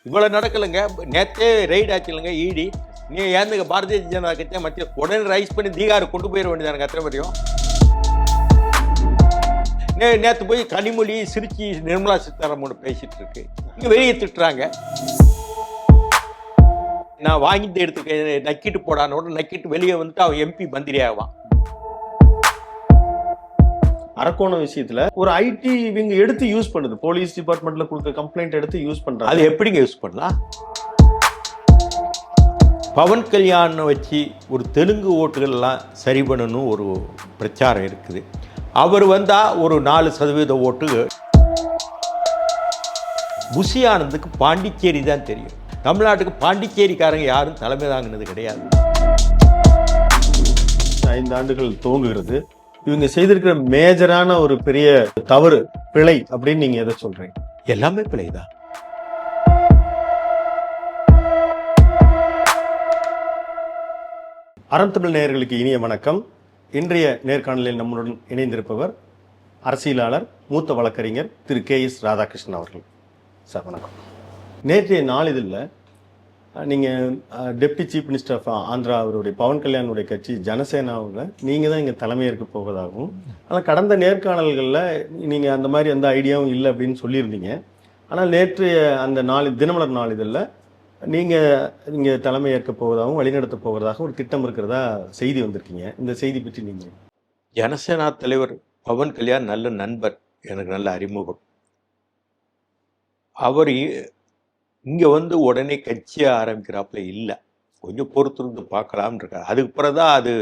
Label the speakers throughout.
Speaker 1: இவ்வளோ நடக்கலைங்க. நேற்றே ரெய்ட் ஆச்சு இல்லைங்க இடி. நீ ஏந்துங்க பாரதிய ஜனதா கட்சியை மத்திய உடனே ரைஸ் பண்ணி தீகாரை கொண்டு போயிட வேண்டியதானுங்க. அத்தனை பேரையும் நேற்று போய் கனிமொழி சிரிச்சி நிர்மலா சீதாராமன் பேசிட்டு இருக்கு. இங்கே வெளியே திட்டுறாங்க. நான் வாங்கிட்டு எடுத்துக்க நக்கிட்டு போடான்னு நக்கிட்டு வெளியே வந்துட்டு அவன் எம்பி மந்திரி ஆவான்.
Speaker 2: அரக்கோணம் விஷயத்துல ஒரு ஐடி இவங்க எடுத்து யூஸ் பண்ணுது. போலீஸ் டிபார்ட்மெண்ட்ல கொடுத்த கம்ப்ளைண்ட் எடுத்து யூஸ் பண்றாங்க.
Speaker 1: அது எப்படிங்க யூஸ் பண்ணலாம்? பவன் கல்யாண் வச்சு ஒரு தெலுங்கு ஓட்டுகள்லாம் சரி பண்ணணும் ஒரு பிரச்சாரம் இருக்குது. அவர் வந்தால் ஒரு 4% ஓட்டு. புஷி ஆனந்துக்கு பாண்டிச்சேரி தான் தெரியும். தமிழ்நாட்டுக்கு பாண்டிச்சேரிக்காரங்க யாரும் தலைமை தாங்கினது கிடையாது.
Speaker 2: 5 ஆண்டுகள் துவங்குகிறது. இவங்க செய்திருக்கிற மேஜரான ஒரு பெரிய தவறு, பிழை அப்படின்னு நீங்க எதை சொல்றீங்க?
Speaker 1: எல்லாமே பிழைதான்.
Speaker 2: அறந்தமிழ் நேயர்களுக்கு இனிய வணக்கம். இன்றைய நேர்காணலில் நம்முடன் இணைந்திருப்பவர் அரசியலாளர், மூத்த வழக்கறிஞர் திரு KS ராதாகிருஷ்ணன் அவர்கள். சார் வணக்கம். நேற்றைய நாளிதழில் நீங்கள் deputy chief minister of Andhra அவருடைய பவன் கல்யாணுடைய கட்சி ஜனசேனாவில் நீங்கள் தான் இங்கே தலைமையேற்க போவதாகவும், ஆனால் கடந்த நேர்காணல்களில் நீங்கள் அந்த மாதிரி எந்த ஐடியாவும் இல்லை அப்படின்னு சொல்லியிருந்தீங்க. ஆனால் நேற்றைய அந்த தினமலர் நாளிதழில் நீங்கள் இங்கே தலைமையேற்க போவதாகவும் வழிநடத்த போவதாக ஒரு திட்டம் இருக்கிறதா செய்தி வந்திருக்கீங்க. இந்த செய்தி பற்றி நீங்கள்?
Speaker 1: ஜனசேனா தலைவர் பவன் கல்யாண் நல்ல நண்பர், எனக்கு நல்ல அறிமுகம். அவர் இங்கே வந்து உடனே கட்சியை ஆரம்பிக்கிறாப்புல இல்லை, கொஞ்சம் பொறுத்திருந்து பார்க்கலாம்னு இருக்காரு. அதுக்கு பிறகுதான் அது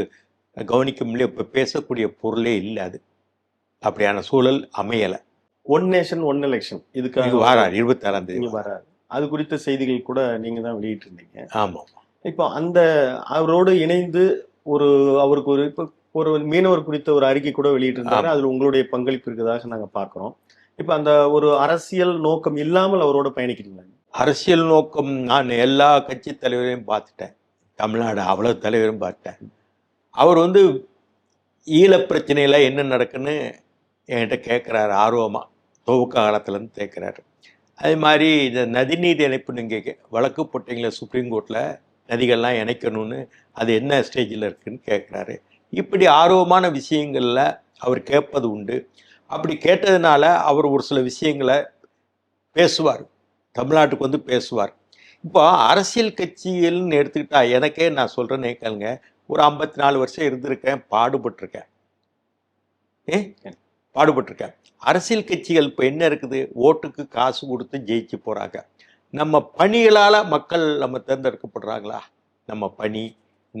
Speaker 1: கவனிக்க முடியல. இப்போ பேசக்கூடிய பொருளே இல்லை. அது அப்படியான சூழல் அமையலை.
Speaker 2: ஒன் நேஷன் ஒன் எலெக்ஷன் இதுக்காக
Speaker 1: வாரார் 26ஆம் தேதி
Speaker 2: வராரு. அது குறித்த செய்திகள் கூட நீங்க தான் வெளியிட்டு இருந்தீங்க.
Speaker 1: ஆமாம்.
Speaker 2: இப்போ அந்த அவரோடு இணைந்து அவருக்கு இப்போ ஒரு மீனவர் குறித்த ஒரு அறிக்கை கூட வெளியிட்டு இருந்தாரு. அதுல உங்களுடைய பங்களிப்பு இருக்கிறதாக நாங்க பார்க்கிறோம். இப்ப அந்த ஒரு அரசியல் நோக்கம் இல்லாமல் அவரோட பயணிக்கிறீங்களா?
Speaker 1: அரசியல் நோக்கம், நான் எல்லா கட்சி தலைவரையும் பார்த்துட்டேன். தமிழ்நாடு அவ்வளவு தலைவரும் பார்த்தேன். அவர் வந்து ஈழப் பிரச்சனையில என்ன நடக்குன்னு என்கிட்ட கேட்குறாரு ஆர்வமாக. துவக்க காலத்துலேருந்து கேட்குறாரு. அதே மாதிரி இந்த நதிநீர் இணைப்பு நீங்கள் வழக்கு போட்டிங்களா சுப்ரீம் கோர்ட்டில், நதிகள்லாம் இணைக்கணும்னு, அது என்ன ஸ்டேஜில் இருக்குதுன்னு கேட்குறாரு. இப்படி ஆர்வமான விஷயங்களில் அவர் கேட்பது உண்டு. அப்படி கேட்டதுனால அவர் ஒரு சில விஷயங்களை பேசுவார், தமிழ்நாட்டுக்கு வந்து பேசுவார். இப்போ அரசியல் கட்சிகள்னு எடுத்துக்கிட்டா எனக்கே நான் சொல்கிறேன்னு கேளுங்க, ஒரு 54 வருஷம் இருந்திருக்கேன், பாடுபட்டிருக்கேன். பாடுபட்டிருக்கேன். அரசியல் கட்சிகள் இப்போ என்ன இருக்குது, ஓட்டுக்கு காசு கொடுத்து ஜெயிச்சு போகிறாங்க. நம்ம பணிகளால் மக்கள் நம்ம தேர்ந்தெடுக்கப்படுறாங்களா? நம்ம பணி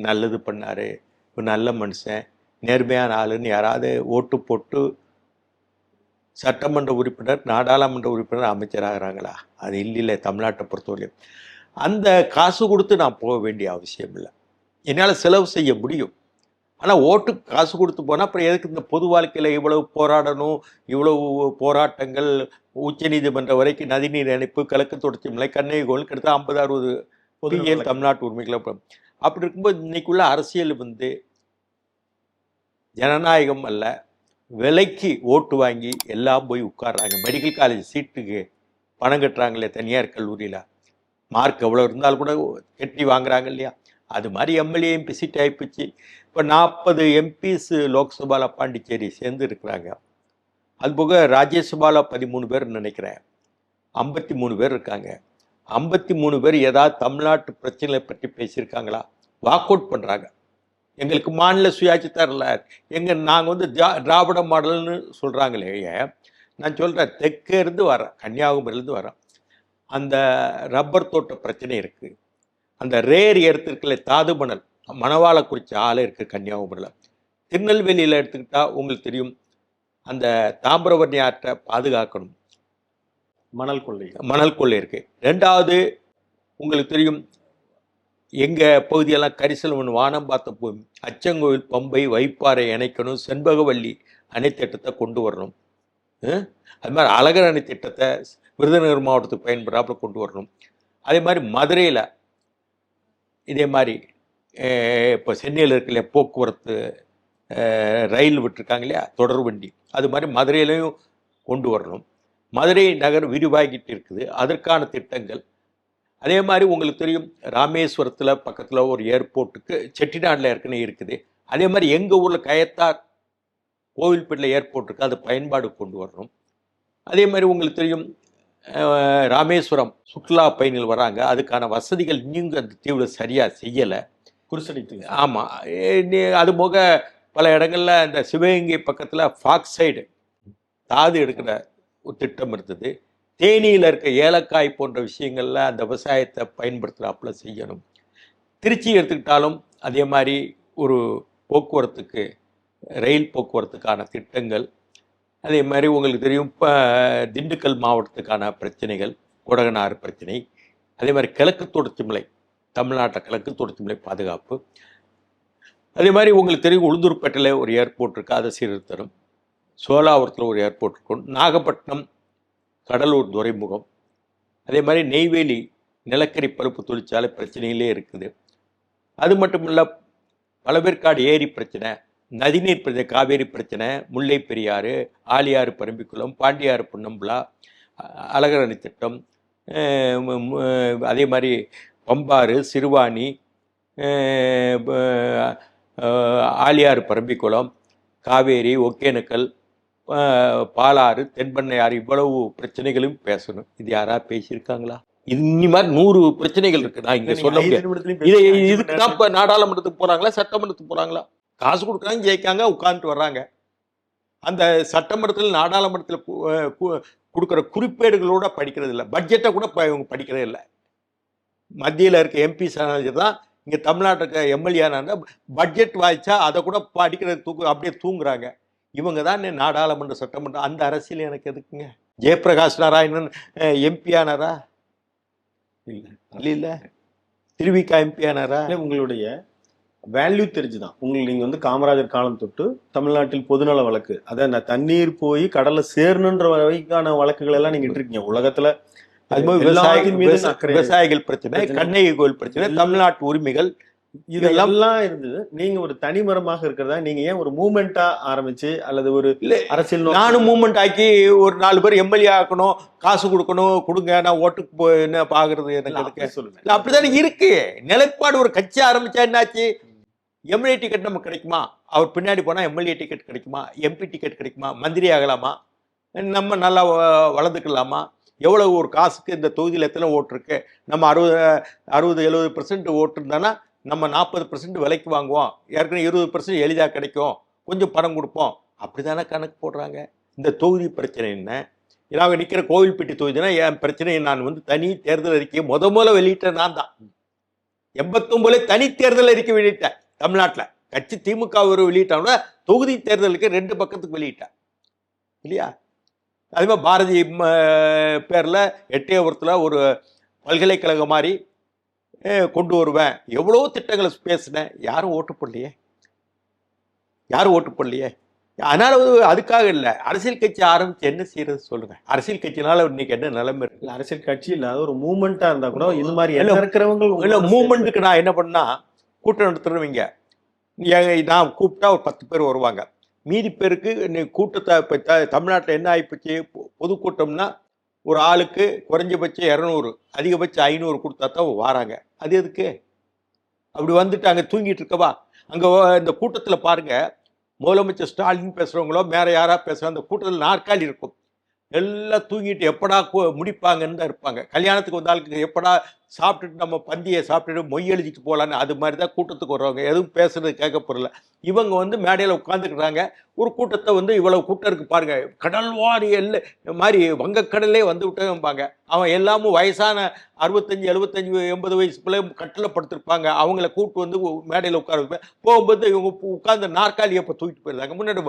Speaker 1: நல்லது பண்ணார், ஒரு நல்ல மனுஷன், நேர்மையான ஆளுன்னு யாராவது ஓட்டு போட்டு சட்டமன்ற உறுப்பினர், நாடாளுமன்ற உறுப்பினர், அமைச்சராகிறாங்களா? அது இல்லை தமிழ்நாட்டை பொறுத்தவரையும். அந்த காசு கொடுத்து நான் போக வேண்டிய அவசியம் இல்லை. என்னால் செலவு செய்ய முடியும். ஆனால் ஓட்டுக்கு காசு கொடுத்து போனால் அப்புறம் எதுக்கு இந்த பொது வாழ்க்கையில் இவ்வளவு போராடணும், இவ்வளவு போராட்டங்கள், உச்சநீதிமன்றம் வரைக்கும் நதிநீர் இணைப்பு, கிழக்கு தொடர்ச்சி மலை, கண்ணகி கிட்ட 50-60 பொதுவியல் தமிழ்நாட்டு உரிமைகளை. அப்படி இருக்கும்போது இன்னைக்குள்ள அரசியல் வந்து ஜனநாயகம் அல்ல, விலைக்கு ஓட்டு வாங்கி எல்லாம் போய் உட்கார்றாங்க. மெடிக்கல் காலேஜ் சீட்டுக்கு பணம் கட்டுறாங்களே தனியார் கல்லூரியில், மார்க் எவ்வளோ இருந்தாலும் கூட கட்டி வாங்குறாங்க இல்லையா? அது மாதிரி எம்எல்ஏ எம்பி சீட் ஆகிப்போச்சு. இப்போ 40 எம்பிஸ் லோக்சபாவில் பாண்டிச்சேரி சேர்ந்து இருக்கிறாங்க. அதுபோக ராஜ்யசபாவில் 13 பேர் நினைக்கிறேன், 53 பேர் இருக்காங்க. 53 பேர் ஏதாவது தமிழ்நாட்டு பிரச்சனைகளை பற்றி பேசியிருக்காங்களா? வாக் அவுட் பண்ணுறாங்க. எங்களுக்கு மாநில சுயாட்சி தரல, நாங்கள் வந்து திராவிட மாடல்னு சொல்கிறாங்களே. நான் சொல்கிறேன், தெற்கே இருந்து வரேன், கன்னியாகுமரியிலேருந்து வரேன். அந்த ரப்பர் தோட்ட பிரச்சனை இருக்குது. அந்த ரேர் எடுத்துருக்கல தாதுமணல், மணவாளக்குறிச்சி ஆலை இருக்குது கன்னியாகுமரியில். திருநெல்வேலியில் எடுத்துக்கிட்டால் உங்களுக்கு தெரியும், அந்த தாமிரபரணி ஆற்றை பாதுகாக்கணும், மணல் கொள்ளை இருக்குது. ரெண்டாவது உங்களுக்கு தெரியும், எங்கள் பகுதியெல்லாம் கரிசல்வன், வானம் பார்த்த பூமி, அச்சங்கோவில், பம்பை, வைப்பாறை இணைக்கணும், செண்பகவல்லி அணை திட்டத்தை கொண்டு வரணும். அது மாதிரி அழகர் அணை திட்டத்தை விருதுநகர் மாவட்டத்துக்கு பயன்படுறாப்புல கொண்டு வரணும். அதே மாதிரி மதுரையில் இதே மாதிரி இப்போ சென்னையில் இருக்க இல்லையா போக்குவரத்து, ரயில் விட்டுருக்காங்க இல்லையா தொடர் வண்டி, அது மாதிரி மதுரையிலையும் கொண்டு வரணும். மதுரை நகர் விரிவாகிட்டு இருக்குது, அதற்கான திட்டங்கள். அதே மாதிரி உங்களுக்கு தெரியும் ராமேஸ்வரத்தில் பக்கத்தில் ஒரு ஏர்போர்ட்டுக்கு செட்டிநாட்டில் ஏற்கனவே இருக்குது. அதே மாதிரி எங்கள் ஊரில் கயத்தார் கோவில்பேட்டில் ஏர்போர்ட் இருக்குது, அது பயன்பாடு கொண்டு வரணும். அதே மாதிரி உங்களுக்கு தெரியும் ராமேஸ்வரம் சுற்றுலா பயணிகள் வராங்க, அதுக்கான வசதிகள் இன்னும் அந்த தீவில் சரியாக செய்யலை,
Speaker 2: குருசடித்து.
Speaker 1: ஆமாம். அது போக பல இடங்களில் இந்த சிவகங்கை பக்கத்தில் ஃபாக்சைடு தாது எடுக்கிற ஒரு திட்டம் இருந்தது. தேனியில் இருக்க ஏலக்காய் போன்ற விஷயங்களில் அந்த விவசாயத்தை பயன்படுத்துகிறாப்புல செய்யணும். திருச்சி எடுத்துக்கிட்டாலும் அதே மாதிரி ஒரு போக்குவரத்துக்கு ரயில் போக்குவரத்துக்கான திட்டங்கள். அதே மாதிரி உங்களுக்கு தெரியும் இப்போ திண்டுக்கல் மாவட்டத்துக்கான பிரச்சனைகள், கொடகனாறு பிரச்சனை. அதே மாதிரி கிழக்கு தொடர்ச்சி மலை, தமிழ்நாட்டில் கிழக்கு தொடர்ச்சி மலை பாதுகாப்பு. அதே மாதிரி உங்களுக்கு தெரியும் உளுந்தூர்பேட்டையில் ஒரு ஏர்போர்ட் இருக்குது, அதை சீர்திருத்தணும். சோலாவரத்தில் ஒரு ஏர்போர்ட் இருக்கும். நாகப்பட்டினம் கடலூர் துறைமுகம். அதே மாதிரி நெய்வேலி நிலக்கரி பருப்பு தொழிற்சாலை பிரச்சனையிலே இருக்குது. அது மட்டும் இல்லை, பழவேற்காடு ஏரி பிரச்சனை, நதிநீர் பிரச்சனை, காவேரி பிரச்சனை, முல்லை பெரியாறு, ஆலியாறு பரம்பிக்குளம், பாண்டியாறு பொன்னம்பலா, அழகர் அணை திட்டம், அதே மாதிரி பம்பாறு, சிறுவாணி, ஆலியாறு பரம்பிக்குளம், காவேரி, ஒகேனக்கல், பாலாறு, தென்பண்ணையாறு, இவ்வளவு பிரச்சனைகளும் பேசணும். இது யாரா பேசியிருக்காங்களா? இந்த மாதிரி 100 பிரச்சனைகள் இருக்கு. நான் இங்க சொல்ல முடியாது. இதுக்கு தான் இப்ப நாடாளுமன்றத்துக்கு போறாங்களா, சட்டமன்றத்துக்கு போறாங்களா? காசு கொடுக்குறாங்க, ஜெயிக்காங்க, உட்கார்ந்துட்டு வர்றாங்க. அந்த சட்டமன்றத்தில் நாடாளுமன்றத்தில் கொடுக்குற குறிப்பேடுகளோட படிக்கிறது இல்லை, பட்ஜெட்டை கூட இவங்க படிக்கிறதே இல்லை. மத்தியில் இருக்க எம்பி தான் இங்கே தமிழ்நாட்டுக்கு எம்எல்ஏனா பட்ஜெட் வாய்ச்சா அதை கூட படிக்கிறது அப்படியே தூங்குறாங்க. இவங்க தான் நாடாளுமன்ற சட்டமன்றம். அந்த அரசியல் எனக்கு எதுக்குங்க? ஜெயபிரகாஷ் நாராயணன் எம்பி ஆனாரா? இல்லை இல்லை. திருவிக்கா எம்பி ஆனாரா?
Speaker 2: உங்களுடைய வேல்யூ தெரிஞ்சுதான் உங்களுக்கு நீங்க வந்து காமராஜர் காலம் தொட்டு தமிழ்நாட்டில் பொதுநல வழக்கு, அதான் தண்ணீர் போய் கடல்ல சேரணுன்ற வகைக்கான வழக்குகள் எல்லாம் நீங்க இருக்கீங்க உலகத்துல.
Speaker 1: விவசாயிகள் பிரச்சனை, கண்ணகி கோயில் பிரச்சனை, தமிழ்நாட்டு உரிமைகள்,
Speaker 2: இதெல்லாம் இருந்தது. நீங்க ஒரு தனிமரமாக இருக்கிறதா, நீங்க ஏன் ஒரு மூவ்மெண்டா ஆரம்பிச்சு அல்லது ஒரு அரசியல்
Speaker 1: நானும் மூவ்மெண்ட் ஆக்கி ஒரு 4 பேர் எம்எல்ஏ ஆக்கணும், காசு கொடுக்கணும், கொடுங்க, நான் ஓட்டுக்கு என்ன பாக்குறது எனக்கு சொல்லுங்க. அப்படித்தானே இருக்கு நிலைப்பாடு. ஒரு கட்சி ஆரம்பிச்சா என்னாச்சு? எம்எல்ஏ டிக்கெட் நமக்கு கிடைக்குமா? அவர் பின்னாடி போனா எம்எல்ஏ டிக்கெட் கிடைக்குமா? எம்பி டிக்கெட் கிடைக்குமா? மந்திரி ஆகலாமா? நம்ம நல்லா வளர்ந்துக்கலாமா? எவ்வளவு ஒரு காசுக்கு இந்த தொகுதியில் எத்தனை ஓட்டு இருக்கு? நம்ம 60-70% ஓட்டு இருந்தானா நம்ம 40% விலைக்கு வாங்குவோம், ஏற்கனவே 20% எளிதாக கிடைக்கும், கொஞ்சம் பணம் கொடுப்போம். அப்படிதானே கணக்கு போடுறாங்க. இந்த தொகுதி பிரச்சனை என்ன? நாங்கள் நிற்கிற கோவில்பட்டி தொகுதினா என் பிரச்சனையை நான் வந்து தனி தேர்தல் அறிக்கையை முதல்ல வெளியிட்டேன். நான் தான் 89 தனி தேர்தல் அறிக்கை வெளியிட்டேன். தமிழ்நாட்டில் கட்சி திமுக ஒரு வெளியிட்டோம்னா தொகுதி தேர்தலுக்கு 2 பக்கத்துக்கு வெளியிட்டேன் இல்லையா? அதே மாதிரி பாரதி பேரில் எட்டயபுரத்தில் ஒரு பல்கலைக்கழகம் மாதிரி கொண்டு வருவேன், எவ்வளோ திட்டங்களை பேசினேன். யாரும் ஓட்டு போடலையே, யாரும் ஓட்டு போடலையே. அதனால அதுக்காக இல்லை, அரசியல் கட்சி ஆரம்பிச்சு என்ன செய்யறது சொல்லுங்க. அரசியல் கட்சினால இன்னைக்கு என்ன நிலைமை இருக்கு?
Speaker 2: அரசியல் கட்சி இல்லாத ஒரு மூவ்மெண்டா இருந்தா கூட இது மாதிரி எல்லாம் இருக்கிறவங்க
Speaker 1: இல்லை. மூவ்மெண்ட்டுக்கு நான் என்ன பண்ணா, கூட்டம் நடத்துறவங்க நான் கூப்பிட்டா ஒரு 10 பேர் வருவாங்க. மீதி பேருக்கு கூட்டத்தை இப்போ தமிழ்நாட்டில் என்ன ஆகிப்போச்சு, பொதுக்கூட்டம்னா ஒரு ஆளுக்கு குறைஞ்சபட்சம் 200, அதிகபட்சம் 500 கொடுத்தா தான் வராங்க. அது எதுக்கு? அப்படி வந்துட்டு அங்கே தூங்கிட்டு இருக்கவா? அங்கே இந்த கூட்டத்தில் பாருங்க, முதலமைச்சர் ஸ்டாலின் பேசுகிறவங்களோ வேற யாரா பேசுகிறாங்க, அந்த கூட்டத்தில் நாற்காலி இருக்கும், எல்லாம் தூங்கிட்டு எப்படா முடிப்பாங்கன்னு தான் இருப்பாங்க. கல்யாணத்துக்கு வந்தாலுக்கு எப்படா சாப்பிட்டுட்டு நம்ம பந்தியை சாப்பிட்டுட்டு மொய் எழுதிட்டு போகலான்னு அது மாதிரி தான் கூட்டத்துக்கு வருவாங்க. எதுவும் பேசுறது கேட்க போறல. இவங்க வந்து மேடையில் உட்காந்துக்கிறாங்க. ஒரு கூட்டத்தை வந்து இவ்வளவு கூட்டம் இருக்கு பாருங்க, கடல்வாரி எல்லாம் மாதிரி வங்கக்கடலே வந்து விட்டும்பாங்க. அவன் எல்லாமும் வயசான 65, 75, 80 வயசு பிள்ளை கட்டில் படுத்திருப்பாங்க. அவங்கள கூப்பிட்டு வந்து மேடையில் உட்கார வைப்பேன். போகும்போது இவங்க உட்கார்ந்து நாற்காலியை இப்போ தூக்கிட்டு போயிருந்தாங்க. முன்னாடி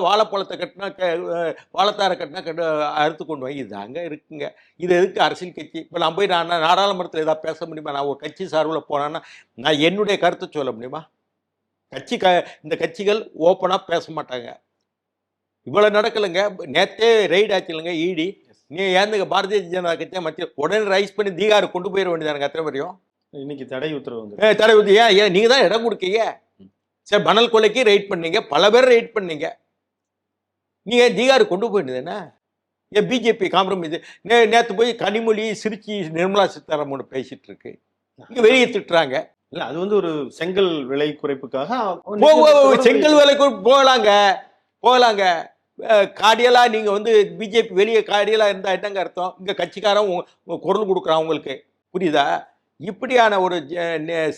Speaker 1: வாழைப்பழத்தை கட்டினா வாழைத்தாரை கட்டினா அறுத்து கொண்டு வாங்கி இதாங்க இருக்குங்க. இது எதுக்கு அரசியல் கட்சி? இப்போ நான் போய் நான் நாடாளுமன்றத்தில் ஏதாவது பேச முடியுமா? நான் ஒரு கட்சி சார்பில் போனேன்னா நான் என்னுடைய கருத்தை சொல்ல முடியுமா? இந்த கட்சிகள் ஓப்பனாக பேச மாட்டாங்க. இவ்வளோ நடக்கலைங்க. நேற்றே ரெய்டு ஆச்சு இல்லைங்க இடி. நீ ஏந்துங்க பாரதிய ஜனதா கட்சியை மத்திய உடனே ரைஸ் பண்ணி தீகாரு கொண்டு போயிட வேண்டியதானுங்க. அத்தனை பேரையும்
Speaker 2: இன்னைக்கு தடை உத்தரவு வந்து
Speaker 1: தடை உத்தரவு ஏன் நீங்கள் தான் இடம் கொடுக்கீங்க? சரி, மணல் கொலைக்கு ரைட் பண்ணீங்க, பல பேர் ரைட் பண்ணீங்க, நீங்கள் தீகாரு கொண்டு போயிடுது என்ன? ஏன் பிஜேபி காம்ப்ரமைஸ்? நேற்று போய் கனிமொழி சிரிச்சி நிர்மலா சீதாராமன் பேசிட்டு இருக்கு, இங்க வெளியே திட்டுறாங்க.
Speaker 2: இல்ல அது வந்து ஒரு செங்கல் விலை குறைப்புக்காக
Speaker 1: செங்கல் வேலைக்கு போகலாங்க. கார்டியலா நீங்க வந்து பிஜேபி வெளியே கார்டியலா இருந்தா என்னங்க அர்த்தம்? இங்க கட்சிக்காரன் குரல் கொடுக்குறான் உங்களுக்கு, புரியுதா? இப்படியான ஒரு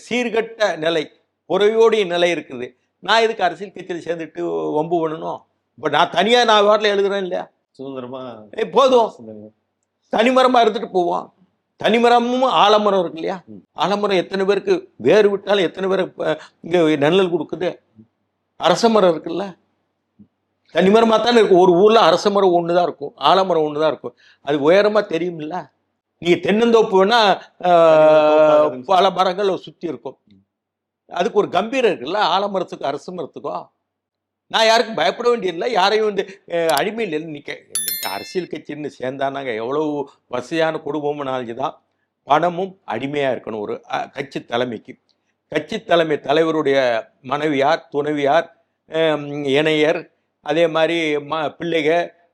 Speaker 1: சீர்கட்ட நிலை, குறையோடைய நிலை இருக்குது. நான் எதுக்கு அரசியல் கட்சியில் சேர்ந்துட்டு வம்பு பண்ணணும்? இப்போ நான் தனியா நான் வாட்டில் எழுதுறேன் இல்லையா,
Speaker 2: சுதந்திரமா
Speaker 1: போதும், தனிமரமா இருந்துட்டு போவோம். தனிமரமும் ஆலமரம் இருக்கு இல்லையா, ஆலமரம் எத்தனை பேருக்கு வேறு விட்டாலும் எத்தனை பேருக்கு இங்க நிழல் கொடுக்குது. அரச மரம் இருக்குல்ல, தனிமரமா தானே இருக்கும். ஒரு ஊர்ல அரச மரம் ஒண்ணுதான் இருக்கும், ஆலமரம் ஒண்ணுதான் இருக்கும். அது உயரமா தெரியுமில்ல. நீங்க தென்னந்தோப்பு வேணா பல மரங்கள் சுத்தி இருக்கும், அதுக்கு ஒரு கம்பீரம் இருக்குல்ல. ஆலமரத்துக்கும் அரச மரத்துக்கும் நான் யாருக்கும் பயப்பட வேண்டியதில்லை, யாரையும் வந்து அடிமையில் நிற்க. அரசியல் கட்சின்னு சேர்ந்தானாங்க எவ்வளவு வசதியான குடும்பமும் நாளைக்கு தான். பணமும் அடிமையாக இருக்கணும் ஒரு கட்சி தலைமைக்கு. கட்சி தலைமை தலைவருடைய மனைவியார், துணைவியார், இணையர், அதே மாதிரி பிள்ளைக,